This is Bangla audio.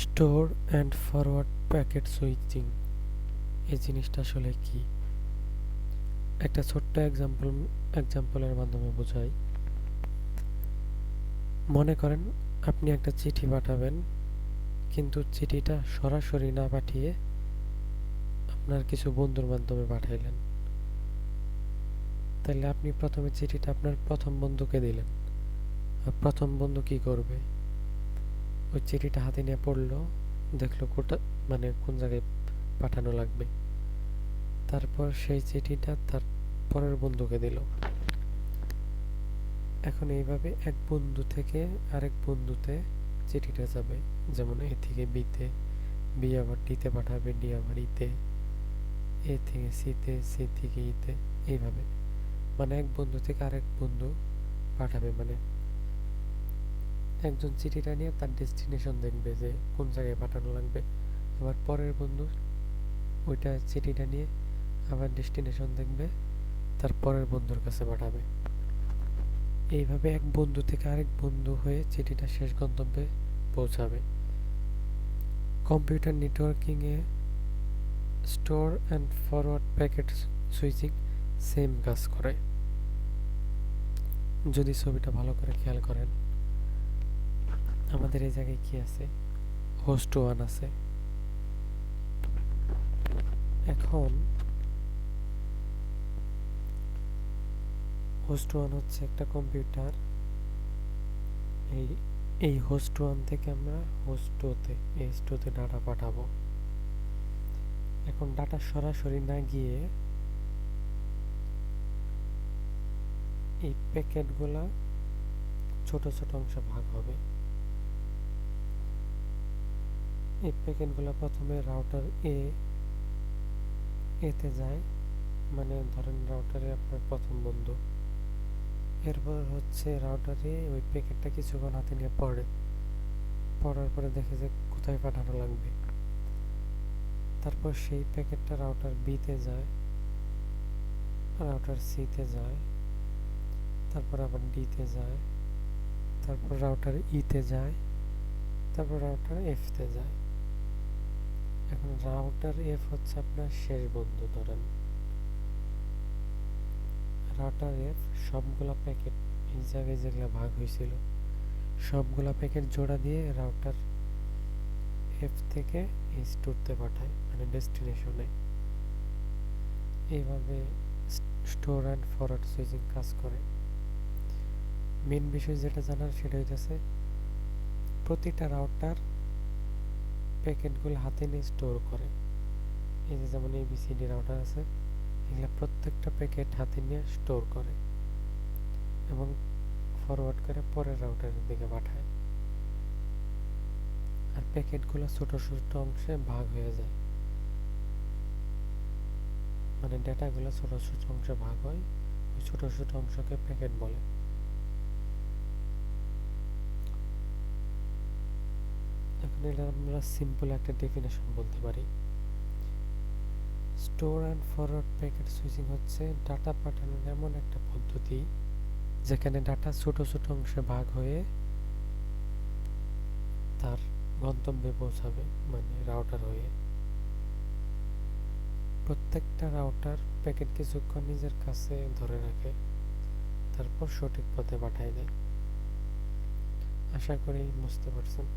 Store and forward packet switching এই জিনিসটা আসলে কি? একটা ছোট্ট এক্সাম্পলের মাধ্যমে বোঝাই। মনে করেন আপনি একটা চিঠি পাঠাবেন, কিন্তু চিঠিটা সরাসরি না পাঠিয়ে আপনার কিছু বন্ধুর মাধ্যমে পাঠাইলেন। তাহলে আপনি প্রথমে চিঠিটা আপনার প্রথম বন্ধুকে দিলেন। আর প্রথম বন্ধু কি করবে? ওই চিঠিটা হাতে নিয়ে পড়লো, দেখলো কোন জায়গায় পাঠানো লাগবে। তারপর সেই চিঠিটা তার পরের বন্ধুকে দিল। এখন এইভাবে এক বন্ধু থেকে আরেক বন্ধুতে চিঠিটা যাবে। যেমন এ থেকে বিতে, বি আবার ডিতে পাঠাবে, ডি আবার ইতে, এ থেকে সিতে, সি থেকে ইতে, এইভাবে। মানে এক বন্ধু থেকে আরেক বন্ধু পাঠাবে। মানে একজন চিঠিটা নিয়ে তার ডেস্টিনেশন দেখবে যে কোন জায়গায় পাঠানো লাগবে, আবার পরের বন্ধু ওইটা চিঠিটা নিয়ে আবার ডেস্টিনেশন দেখবে, তার পরের বন্ধুর কাছে পাঠাবে। এইভাবে এক বন্ধু থেকে আরেক বন্ধু হয়ে চিঠিটা শেষ গন্তব্যে পৌঁছাবে। Computer networking A store and forward packet switching same কাজ করে। যদি ছবিটা ভালো করে খেয়াল করেন, আমাদের এই জায়গায় কি আছে? হোস্ট 1 আছে। এখন হোস্ট 1 হচ্ছে একটা কম্পিউটার। এই এই হোস্ট 1 থেকে আমরা হোস্ট 2 তে ডাটা পাঠাবো। এখন ডাটা সরাসরি না গিয়ে এই প্যাকেটগুলা ছোট ছোট অংশে ভাগ হবে। এই প্যাকেটগুলো প্রথমে রাউটার এতে যায়, মানে ধরেন রাউটারে আপনার প্রথম বন্ধু। এরপর হচ্ছে রাউটারে ওই প্যাকেটটা কিছুক্ষণ হাতে নিয়ে পড়ার পরে দেখে যে কোথায় পাঠানো লাগবে। তারপর সেই প্যাকেটটা রাউটার বিতে যায়, রাউটার সিতে যায়, তারপর আবার ডিতে যায়, তারপর রাউটার ইতে যায়, তারপর রাউটার এফতে যায়। এখন রাউটার এফ হচ্ছে আপনার শেষ বন্ধু। ধরেন রাউটার এফ সবগুলা প্যাকেট এই জায়গায় যেগুলা ভাগ হয়েছিল সবগুলা প্যাকেট জোড়া দিয়ে রাউটার এফ থেকে এই স্টোরতে পাঠায়, মানে ডেস্টিনেশনে। এইভাবে স্টোর অ্যান্ড ফরওয়ার্ড সুইচিং কাজ করে। মেন বিষয় যেটা জানার সেটা হইতেছে প্রতিটা রাউটার প্যাকেটগুলো হাতে নিয়ে স্টোর করে। এই যে যেমন এবিসিডি রাউটার আছে, এগুলা প্রত্যেকটা প্যাকেট হাতে নিয়ে স্টোর করে এবং ফরওয়ার্ড করে পরের রাউটারের দিকে পাঠায়। আর প্যাকেটগুলো ছোট ছোট অংশে ভাগ হয়ে যায়, মানে ডেটাগুলো ছোট ছোট অংশে ভাগ হয়। ওই ছোট ছোট অংশকে প্যাকেট বলে। এখন এটা আমরা সিম্পল একটা ডেফিনেশন বলতে পারি। Store and forward packet switching হচ্ছে ডাটা পাঠানোর এমন একটা পদ্ধতি যেখানে ডাটা ছোট ছোট অংশে ভাগ হয়ে তার গন্তব্যে পৌঁছাবে, মানে রাউটার হয়ে। প্রত্যেকটা রাউটার প্যাকেট কিছুক্ষণ নিজের কাছে ধরে রাখে, তারপর সঠিক পথে পাঠায় দেয়। আশা করি বুঝতে পারছেন।